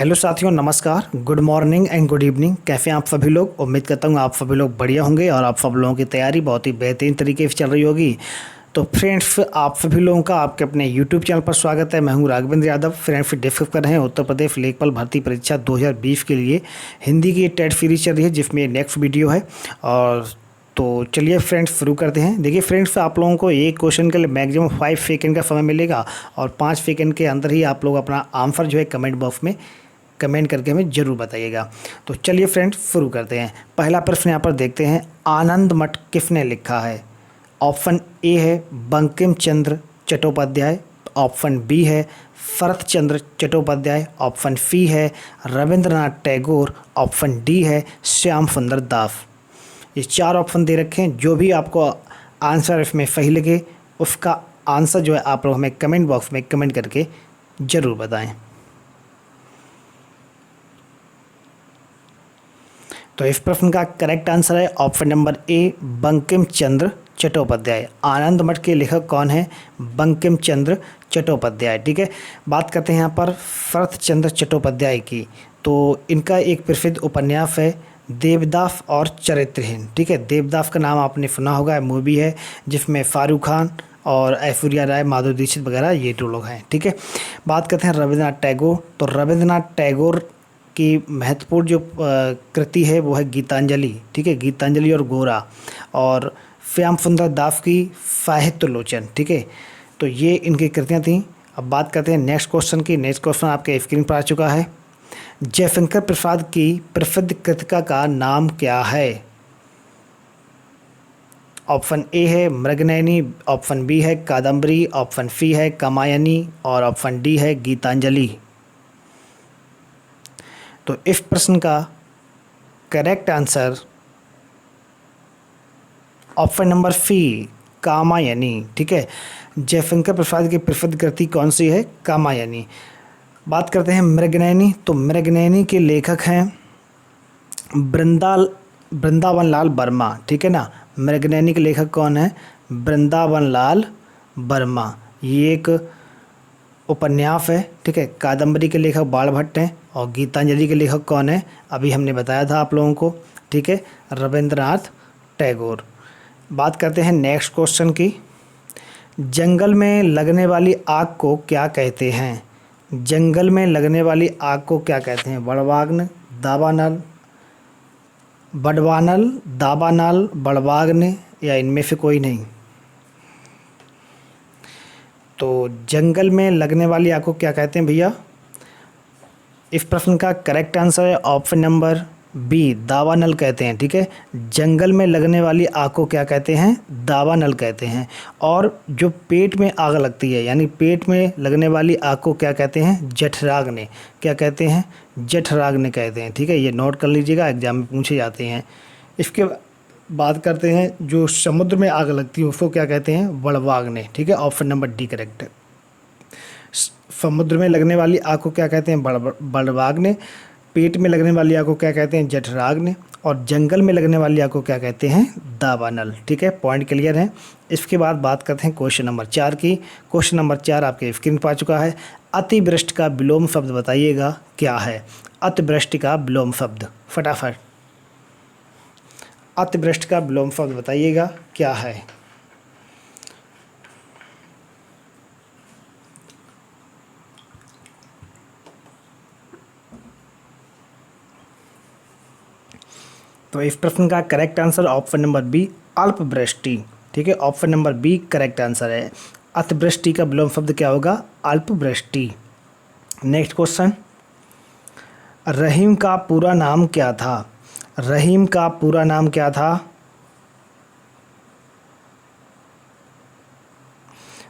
Hello साथियों, नमस्कार, good morning and good evening. कैसे हैं आप सभी लोग। उम्मीद करता हूँ आप सभी लोग बढ़िया होंगे और आप सब लोगों की तैयारी बहुत ही बेहतरीन तरीके से चल रही होगी। तो फ्रेंड्स, आप सभी लोगों का आपके अपने यूट्यूब चैनल पर स्वागत है। मैं हूं राघवेंद्र यादव। फ्रेंड्स, डिस्कस कर रहे हैं उत्तर प्रदेश लेखपाल भर्ती परीक्षा 2020 के लिए हिंदी की टेट सीरीज चल रही है, जिसमें नेक्स्ट वीडियो है। और तो चलिए फ्रेंड्स, शुरू करते हैं। देखिए फ्रेंड्स, आप लोगों को एक क्वेश्चन के लिए मैक्सिमम 5 सेकेंड का समय मिलेगा और 5 सेकेंड के अंदर ही आप लोग अपना आंसर जो है कमेंट बॉक्स में कमेंट करके हमें ज़रूर बताइएगा। तो चलिए फ्रेंड्स, शुरू करते हैं। पहला प्रश्न यहाँ पर देखते हैं, आनंद मठ किसने लिखा है। ऑप्शन ए है बंकिम चंद्र चट्टोपाध्याय, ऑप्शन बी है शरत चंद्र चट्टोपाध्याय, ऑप्शन सी है रविंद्रनाथ टैगोर, ऑप्शन डी है श्याम सुंदर दास। ये 4 ऑप्शन दे रखे हैं। जो भी आपको आंसर इसमें सही लगे उसका आंसर जो है आप लोग हमें कमेंट बॉक्स में कमेंट करके ज़रूर बताएं। तो इस प्रश्न का करेक्ट आंसर है option number A, Bankim Chandra Chattopadhyay. आनंद मठ के लेखक कौन है? बंकिम चंद्र चट्टोपाध्याय। ठीक है, बात करते हैं यहाँ पर शरत चंद्र चट्टोपाध्याय की। तो इनका एक प्रसिद्ध उपन्यास है देवदास और चरित्रहीन। ठीक है, देवदास का नाम आपने सुना होगा, मूवी है जिसमें शाहरुख खान और ऐश्वर्या राय, माधुरी दीक्षित वगैरह ये दो लोग हैं। ठीक है, बात करते हैं रविंद्रनाथ टैगोर। तो रविंद्रनाथ टैगोर की महत्वपूर्ण जो कृति है वो है गीतांजलि। ठीक है, गीतांजलि और गोरा। और श्याम सुंदर दास की साहित्य लोचन। ठीक है, तो ये इनकी कृतियाँ थीं। अब बात करते हैं नेक्स्ट क्वेश्चन की। नेक्स्ट क्वेश्चन आपके स्क्रीन पर आ चुका है। जयशंकर प्रसाद की प्रसिद्ध कृतिका का नाम क्या है? ऑप्शन ए है मृगनयनी, ऑप्शन बी है कादम्बरी, ऑप्शन सी है कामायनी और ऑप्शन डी है गीतांजलि। तो इस प्रश्न का correct answer option number C, Kamayani. ठीक है, जयशंकर प्रसाद की प्रसिद्ध कृति कौन सी है? कामायनी। बात करते हैं मृगनयनी। तो मृगनयनी के लेखक हैं वृंदावन लाल वर्मा। ठीक है ना, मृगनयनी के लेखक कौन है? वृंदावन लाल वर्मा। ये एक उपन्यास है। ठीक है, कादम्बरी के लेखक बाण भट्ट हैं और गीतांजलि के लेखक कौन है? अभी हमने बताया था आप लोगों को। ठीक है, रविंद्रनाथ टैगोर। बात करते हैं नेक्स्ट क्वेश्चन की। जंगल में लगने वाली आग को क्या कहते हैं? जंगल में लगने वाली आग को क्या कहते हैं? बड़वाग्न, दावानल, बड़वानल, दावानल, बड़वाग्न या इनमें से कोई नहीं? तो जंगल में लगने वाली आग को क्या कहते हैं भैया? इस प्रश्न का करेक्ट आंसर है ऑप्शन नंबर बी, दावानल कहते हैं। ठीक है, जंगल में लगने वाली आग को क्या कहते हैं? दावानल कहते हैं। और जो पेट में आग लगती है, यानी पेट में लगने वाली आग को क्या कहते हैं? जठराग्नि। क्या कहते हैं? जठराग्नि कहते हैं। ठीक है, ये नोट कर लीजिएगा, एग्जाम में पूछे जाते हैं। इसके बात करते हैं जो समुद्र में आग लगती है उसको क्या कहते हैं? बड़वाग्नि। ठीक है, ऑप्शन नंबर डी करेक्ट है। समुद्र में लगने वाली आग को क्या कहते हैं? बड़वाग्नि। पेट में लगने वाली आग को क्या कहते हैं? जठराग्नि। और जंगल में लगने वाली आग को क्या कहते हैं? दावानल। ठीक है, पॉइंट क्लियर है। इसके बाद बात करते हैं क्वेश्चन नंबर 4 की। क्वेश्चन नंबर 4 आपके स्क्रीन पर आ चुका है। अतिवृष्टि का विलोम शब्द बताइएगा क्या है? अतिवृष्टि का विलोम शब्द, फटाफट। अतिवृष्टि का विलोम शब्द बताइएगा क्या है? तो इस प्रश्न का correct answer option number B, अल्पवृष्टि। ठीक है, option number B correct answer है। अतिवृष्टि का विलोम शब्द क्या होगा? अल्पवृष्टि। नेक्स्ट क्वेश्चन, रहीम का पूरा नाम क्या था? रहीम का पूरा नाम क्या था?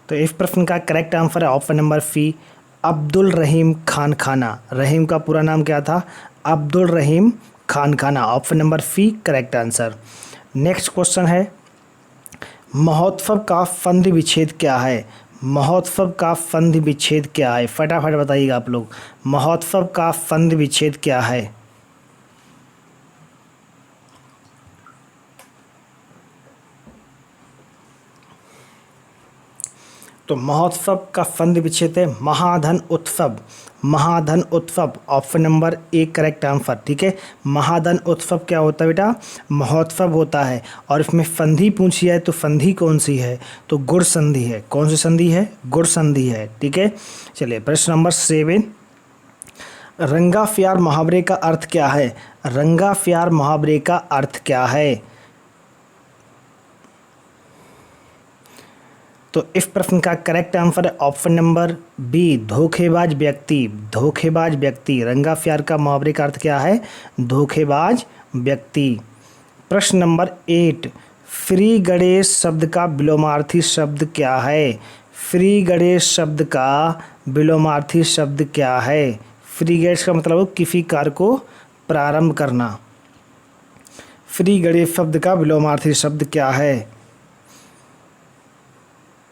तो इस प्रश्न का करेक्ट आंसर है ऑप्शन नंबर सी, अब्दुल रहीम खान खाना। रहीम का पूरा नाम क्या था? Abdul Rahim Khan Khana. Option number C correct answer. Next question है, महोत्सव का संधि विच्छेद क्या है? महोत्सव का संधि विच्छेद क्या है? फटाफट बताइएगा आप लोग, महोत्सव का संधि विच्छेद क्या है? तो महोत्सव का फंद विच्छेद है महाधन उत्सव। महाधन उत्सव option number A correct answer. ठीक है, महाधन उत्सव क्या होता है बेटा? महोत्सव होता है। और इसमें संधि पूछी है तो संधि कौन सी है? तो गुड़ संधि है। कौन सी संधि है? गुड़ संधि है। ठीक है, चलिए प्रश्न नंबर 7, रंगा प्यार मुहावरे का अर्थ क्या है? रंगा प्यार मुहावरे का अर्थ क्या है? तो इस प्रश्न का करेक्ट आंसर है ऑप्शन नंबर बी धोखेबाज व्यक्ति। धोखेबाज व्यक्ति, रंगा प्यार का मुहावरे का अर्थ क्या है? धोखेबाज व्यक्ति। प्रश्न नंबर 8, श्री गणेश शब्द का विलोमार्थी शब्द क्या है? श्री गणेश शब्द का विलोमार्थी शब्द क्या है? श्री गणेश का मतलब हो किसी कार्य को प्रारंभ करना। श्री गणेश शब्द का विलोमार्थी शब्द क्या है?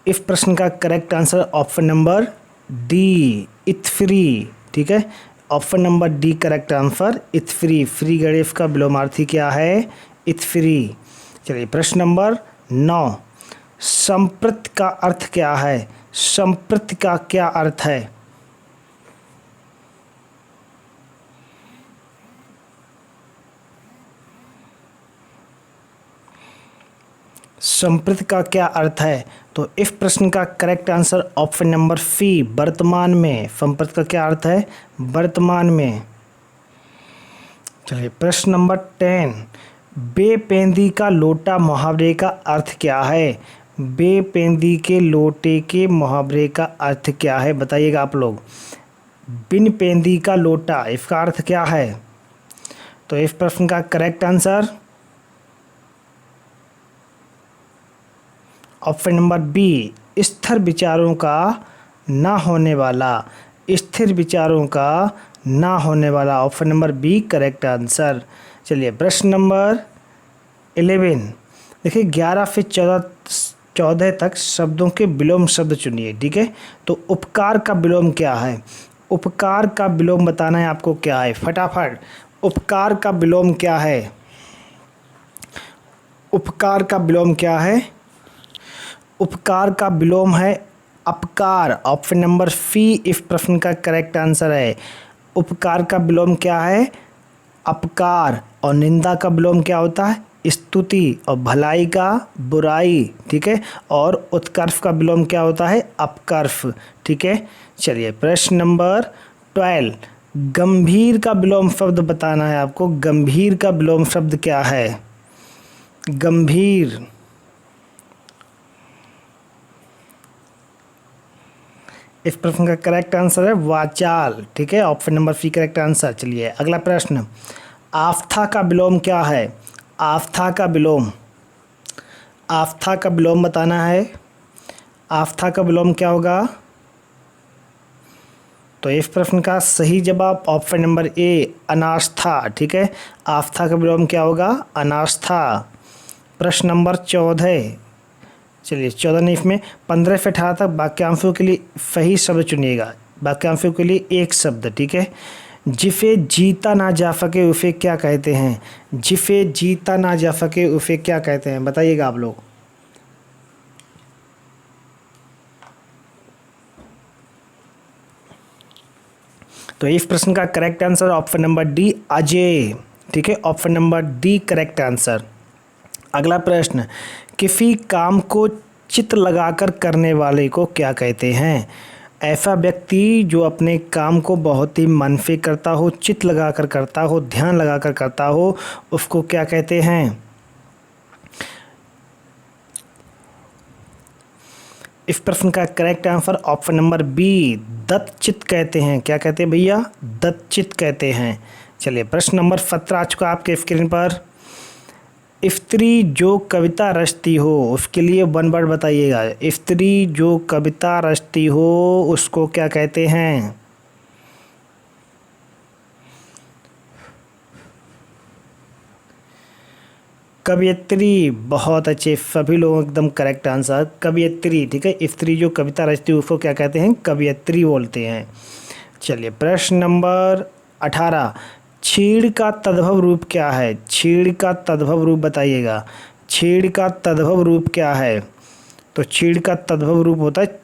इस प्रश्न का correct answer option number D इत्फ्री। ठीक है, option number D correct answer इत्फ्री। फ्री गणेश का विलोमार्थी क्या है? इत्फ्री। चलिए प्रश्न नंबर 9, संप्रति का अर्थ क्या है? संप्रति का क्या अर्थ है? संप्रति का क्या अर्थ है? तो इस प्रश्न का correct answer option number C वर्तमान में। संप्रति का क्या अर्थ है? वर्तमान में। चलिए प्रश्न नंबर 10, बेपेंदी का लोटा मुहावरे का अर्थ क्या है? बेपेंदी के लोटे के मुहावरे का अर्थ क्या है? बताइएगा आप लोग। बिन पेंदी का लोटा, इसका अर्थ क्या है? तो इस प्रश्न का correct answer option number B स्थिर विचारों का ना होने वाला। स्थिर विचारों का ना होने वाला, option number B correct answer. चलिए प्रश्न नंबर 11, देखिए 11 से 14 तक शब्दों के विलोम शब्द चुनिए। ठीक है, तो उपकार का विलोम क्या है? उपकार का विलोम बताना है आपको क्या है? फटाफट, उपकार का विलोम क्या है? उपकार का विलोम क्या है? उपकार का विलोम है अपकार। ऑप्शन नंबर सी इस प्रश्न का करेक्ट आंसर है। उपकार का विलोम क्या है? अपकार। और निंदा का विलोम क्या होता है? स्तुति। और भलाई का बुराई। ठीक है, और उत्कर्ष का विलोम क्या होता है? अपकर्ष। ठीक है, चलिए प्रश्न नंबर 12, गंभीर का विलोम शब्द बताना है आपको। गंभीर का विलोम शब्द क्या है? गंभीर। इस प्रश्न का करेक्ट आंसर है वाचाल। ठीक है, option number C correct answer. चलिए अगला प्रश्न, आस्था का विलोम क्या है? आस्था का विलोम, आस्था का विलोम बताना है। आस्था का विलोम क्या होगा? तो इस प्रश्न का सही जवाब ऑप्शन नंबर ए अनास्था। ठीक है, आस्था का विलोम क्या होगा? अनास्था। प्रश्न नंबर 14, चलिए 14 नहीं, इसमें 15 से 18 तक वाक्यांशों के लिए सही शब्द चुनिएगा। वाक्यांशों के लिए एक शब्द। ठीक है, जिसे जीता ना जा सके उसे क्या कहते हैं? जिसे जीता ना जा सके उसे क्या कहते हैं? बताइएगा आप लोग। तो इस प्रश्न का correct answer option number D Ajay. ठीक है, option number D correct answer. अगला प्रश्न, किसी काम को चित्त लगाकर करने वाले को क्या कहते हैं? ऐसा व्यक्ति जो अपने काम को बहुत ही मन से करता हो, चित्त लगाकर करता हो, ध्यान लगाकर करता हो, उसको क्या कहते हैं? इस प्रश्न का correct answer option number B दत्तचित्त कहते हैं। क्या कहते हैं भैया? दत्तचित्त कहते हैं। चलिए प्रश्न नंबर 17 आ चुका आपके स्क्रीन पर। स्त्री जो कविता रचती हो उसके लिए वन वर्ड बताइएगा। स्त्री जो कविता रचती हो उसको क्या कहते हैं? कवियत्री। बहुत अच्छे, सभी लोग एकदम करेक्ट आंसर कवियत्री। ठीक है, स्त्री जो कविता रचती है उसको क्या कहते हैं? कवियत्री बोलते हैं। चलिए प्रश्न नंबर 18, छीड़ का तद्भव रूप क्या है? छीड़ का तद्भव रूप बताइएगा। छीड़ का तद्भव रूप क्या है? तो छीड़ का तद्भव रूप होता है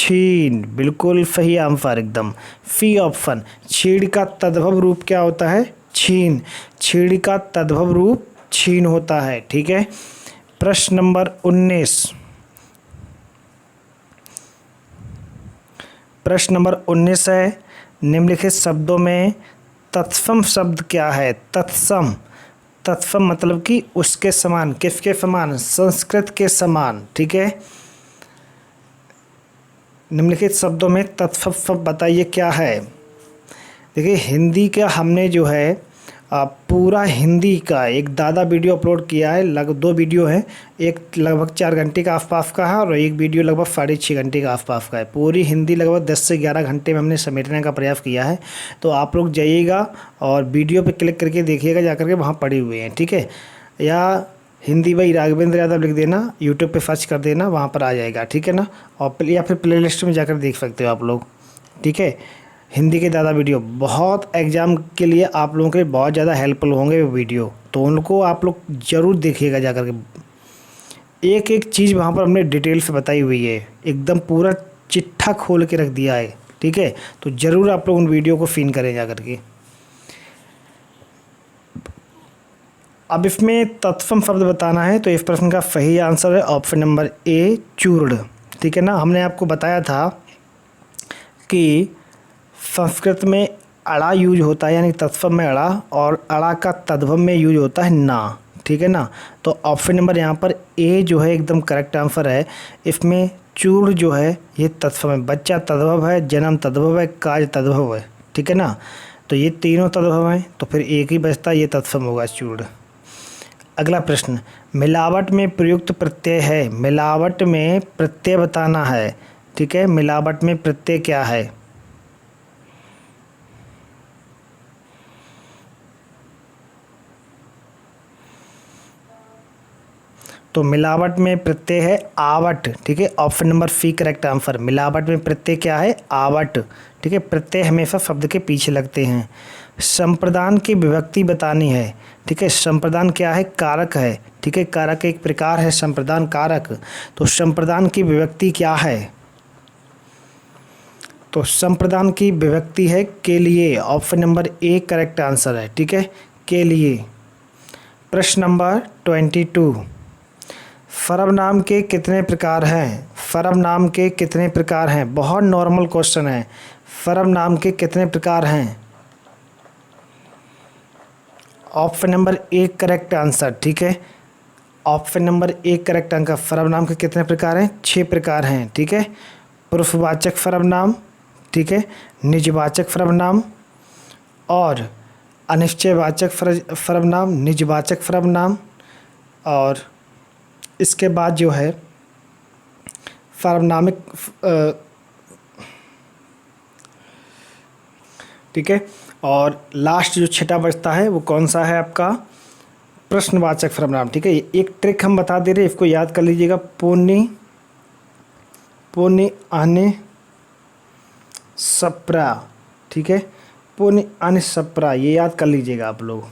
छीन, बिल्कुल सही आंसर एकदम। सी ऑप्शन, छीड़ का तद्भव रूप क्या होता है? छीन। छीड़ का तद्भव रूप छीन होता है। ठीक है। प्रश्न नंबर 19। प्रश्न नंबर 19 है, निम्नलिखित शब्दों में तत्सम शब्द क्या है? तत्सम। तत्सम मतलब कि उसके समान। किसके समान? संस्कृत के समान। ठीक है। निम्नलिखित शब्दों में तत्सम शब्द बताइए क्या है? देखिए, हिंदी का हमने जो है पूरा हिंदी का एक दादा वीडियो अपलोड किया है। लगभग 2 वीडियो हैं। एक लगभग 4 घंटे का आसपास का है और एक वीडियो लगभग 6.5 घंटे का आसपास का है। पूरी हिंदी लगभग 10 से 11 घंटे में हमने समेटने का प्रयास किया है। तो आप लोग जाइएगा और वीडियो पे क्लिक करके देखिएगा, जा करके वहाँ पड़े हुए हैं। ठीक है। या हिंदी भाई राघवेंद्र यादव लिख देना, यूट्यूब पे सर्च कर देना, वहाँ पर आ जाएगा। ठीक है ना। और या फिर प्ले लिस्ट में जाकर देख सकते हो आप लोग। ठीक है। हिंदी के ज़्यादा वीडियो बहुत एग्ज़ाम के लिए आप लोगों के लिए बहुत ज़्यादा हेल्पफुल होंगे वो वीडियो, तो उनको आप लोग ज़रूर देखिएगा जा कर के। एक एक चीज़ वहाँ पर हमने डिटेल से बताई हुई है, एकदम पूरा चिट्ठा खोल के रख दिया है। ठीक है। तो ज़रूर आप लोग उन वीडियो को सीन करें जा कर के। अब इसमें तत्सम शब्द बताना है, तो इस प्रश्न का सही आंसर है ऑप्शन नंबर ए, चूर्ण। ठीक है ना। हमने आपको बताया था कि संस्कृत में अड़ा यूज होता है, यानी तत्सम में अड़ा, और अड़ा का तद्भव में यूज होता है ना। ठीक है ना। तो ऑप्शन नंबर यहाँ पर ए जो है एकदम करेक्ट आंसर है। इसमें चूर्ण जो है ये तत्सम है। बच्चा तद्भव है, जन्म तद्भव है, काज तद्भव है। ठीक है ना। तो ये तीनों तद्भव हैं, तो फिर एक ही बचता है, ये तत्सम होगा चूर्ण। अगला प्रश्न, मिलावट में प्रयुक्त प्रत्यय है। मिलावट में प्रत्यय बताना है। ठीक है। मिलावट में प्रत्यय क्या है? तो मिलावट में प्रत्यय है आवट। ठीक है। Option number C correct answer. मिलावट में प्रत्यय क्या है? आवट। ठीक है। प्रत्यय हमेशा शब्द के पीछे लगते हैं। संप्रदान की विभक्ति बतानी है। ठीक है। संप्रदान क्या है? कारक है। ठीक है। कारक एक प्रकार है संप्रदान कारक। तो संप्रदान की विभक्ति क्या है? तो संप्रदान की विभक्ति है के लिए। Option number A correct answer है। ठीक है। के लिए। प्रश्न नंबर 22, सर्वनाम के कितने प्रकार हैं? सर्वनाम के कितने प्रकार हैं? बहुत नॉर्मल क्वेश्चन है। सर्वनाम के कितने प्रकार हैं? Option number A correct answer. ठीक है। Option number A correct answer. सर्वनाम के कितने प्रकार हैं? 6 प्रकार हैं। ठीक है। पुरुषवाचक सर्वनाम, ठीक है, निजवाचक सर्वनाम और अनिश्चयवाचक सर्वनाम, निजवाचक सर्वनाम, और इसके बाद जो है सार्वनामिक। ठीक है। और लास्ट जो छठा बचता है वो कौन सा है आपका? प्रश्नवाचक सर्वनाम। ठीक है। एक ट्रिक हम बता दे रहे हैं, इसको याद कर लीजिएगा। पुनि, पुनि आने सप्रा। ठीक है। पुनि अन सप्रा, ये याद कर लीजिएगा आप लोग।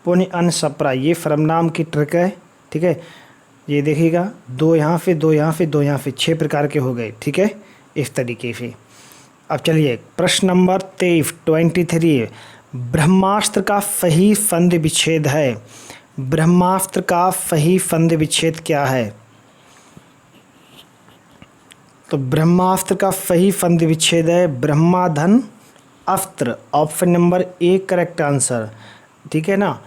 पुनि अन सप्रा ये सर्वनाम की ट्रिक है। ठीक है। ये देखिएगा, 2 यहाँ से, 2 यहाँ से, 2 यहाँ से, 6 प्रकार के हो गए। ठीक है। इस तरीके से। अब चलिए प्रश्न नंबर 23, ब्रह्मास्त्र का सही संधि विच्छेद है। ब्रह्मास्त्र का सही संधि विच्छेद क्या है? तो ब्रह्मास्त्र का सही संधि विच्छेद है ब्रह्माधन अस्त्र। Option number A correct answer. ठीक है ना।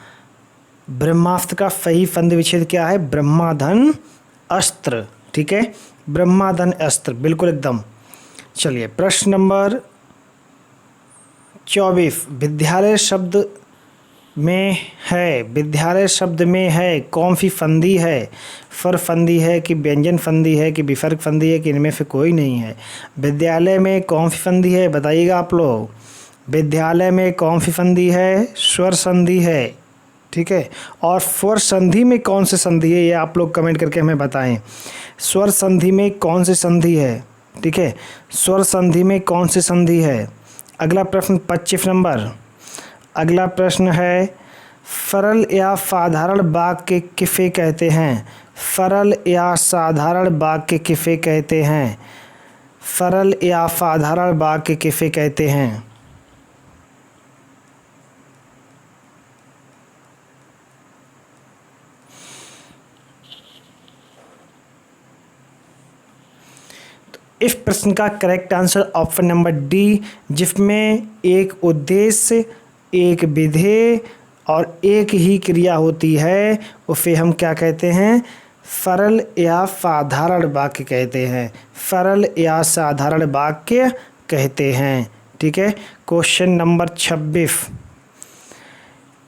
ब्रह्मास्त्र का सही संधि विच्छेद क्या है? ब्रह्माधन अस्त्र। ठीक है। ब्रह्माधन अस्त्र, बिल्कुल एकदम। चलिए प्रश्न नंबर 24, विद्यालय शब्द में है। विद्यालय शब्द में है कौन सी संधि है? स्वर संधि है कि व्यंजन संधि है कि विसर्ग संधि है कि इनमें से कोई नहीं है? विद्यालय में कौन सी संधि है बताइएगा आप लोग। विद्यालय में कौन सी संधि है? स्वर संधि है। ठीक है। और स्वर संधि में कौन सी संधि है ये आप लोग कमेंट करके हमें बताएं। स्वर संधि में कौन सी संधि है? ठीक है। स्वर संधि में कौन सी संधि है? अगला प्रश्न 25 नंबर। अगला प्रश्न है, सरल या साधारण वाक्य किसे कहते हैं? सरल या साधारण वाक्य किसे कहते हैं? सरल या साधारण वाक्य किसे कहते हैं? इस प्रश्न का correct answer option number D, जिसमें एक उद्देश्य, एक विधेय और एक ही क्रिया होती है, उसे हम क्या कहते हैं? सरल या साधारण वाक्य कहते हैं। सरल या साधारण वाक्य कहते हैं। ठीक है। क्वेश्चन नंबर 26,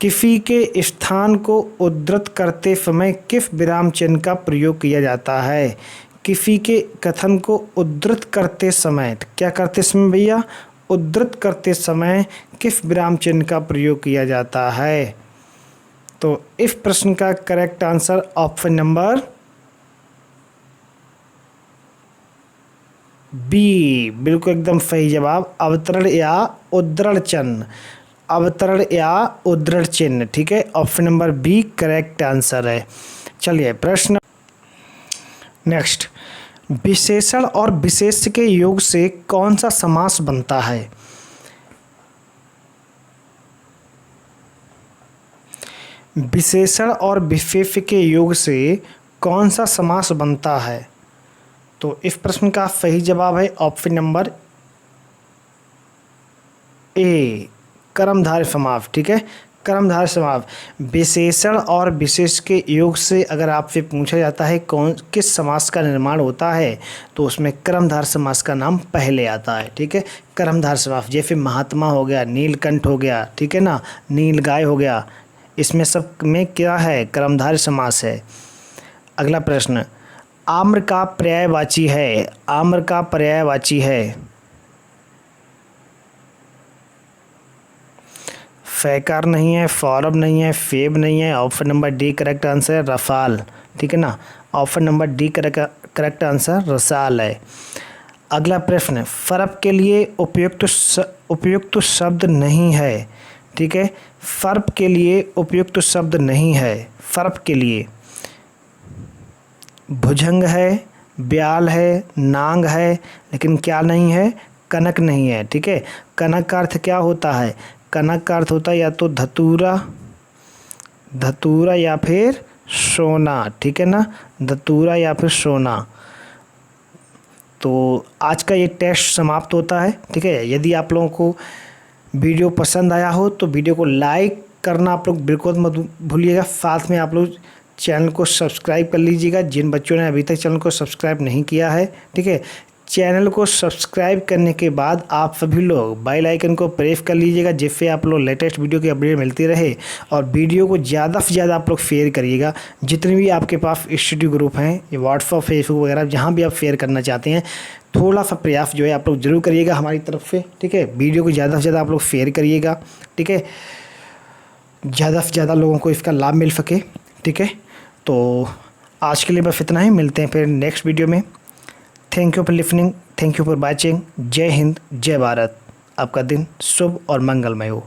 किसी के स्थान को उद्धृत करते समय किस विराम चिन्ह का प्रयोग किया जाता है? किसी के कथन को उद्धृत करते समय, क्या करते समय भैया? उद्धृत करते समय किस विराम चिन्ह का प्रयोग किया जाता है? तो इस प्रश्न का correct answer option number B, बिल्कुल एकदम सही जवाब, अवतरण या उद्धरण चिन्ह। अवतरण या उद्धरण चिन्ह। ठीक है, option number B correct answer है। चलिए प्रश्न नेक्स्ट, विशेषण और विशेष्य के योग से कौन सा समास बनता है? विशेषण और विशेष्य के योग से कौन सा समास बनता है? तो इस प्रश्न का सही जवाब है ऑप्शन नंबर ए, कर्मधारय समास। ठीक है, कर्मधारय समास। विशेषण और विशेष के योग से अगर आपसे पूछा जाता है किस समास का निर्माण होता है, तो उसमें कर्मधारय समास का नाम पहले आता है। ठीक है, कर्मधारय समास। जैसे महात्मा हो गया, नीलकंठ हो गया, ठीक है ना, नीलगाय हो गया, इसमें सब में क्या है? कर्मधारय समास है। अगला प्रश्न, आम्र का पर्यायवाची है। आम्र का पर्यायवाची है। फैकार नहीं है, सौरभ नहीं है, फेब नहीं है, option number D correct answer है रसाल। ठीक है ना, option number D correct answer रसाल है। अगला प्रश्न, सर्प के लिए उपयुक्त शब्द नहीं है। ठीक है, सर्प के लिए उपयुक्त शब्द नहीं है। सर्प के लिए भुजंग है, ब्याल है, नांग है, लेकिन क्या नहीं है? कनक नहीं है। ठीक है, कनक का अर्थ क्या होता है? कनक का अर्थ होता है या तो धतूरा या फिर सोना। ठीक है ना, धतूरा या फिर सोना। तो आज का ये टेस्ट समाप्त होता है। ठीक है, यदि आप लोगों को वीडियो पसंद आया हो तो वीडियो को लाइक करना आप लोग बिल्कुल मत भूलिएगा। साथ में आप लोग चैनल को सब्सक्राइब कर लीजिएगा, जिन बच्चों ने अभी तक चैनल को सब्सक्राइब नहीं किया है। ठीक है, चैनल को सब्सक्राइब करने के बाद आप सभी लोग बेल आइकन को प्रेस कर लीजिएगा, जिससे आप लोग लेटेस्ट वीडियो की अपडेट मिलती रहे। और वीडियो को ज़्यादा से ज़्यादा आप लोग शेयर करिएगा। जितने भी आपके पास स्टडी ग्रुप हैं, ये व्हाट्सअप, फेसबुक वगैरह, जहाँ भी आप शेयर करना चाहते हैं, थोड़ा सा प्रयास जो है आप लोग जरूर करिएगा हमारी तरफ से। ठीक है, वीडियो को ज़्यादा से ज़्यादा आप लोग शेयर करिएगा। ठीक है, ज़्यादा से ज़्यादा लोगों को इसका लाभ मिल सके। ठीक है, तो आज के लिए बस इतना ही, मिलते हैं फिर नेक्स्ट वीडियो में। Thank you for listening, thank you for watching. जय हिंद, जय भारत। आपका दिन शुभ और मंगलमय हो।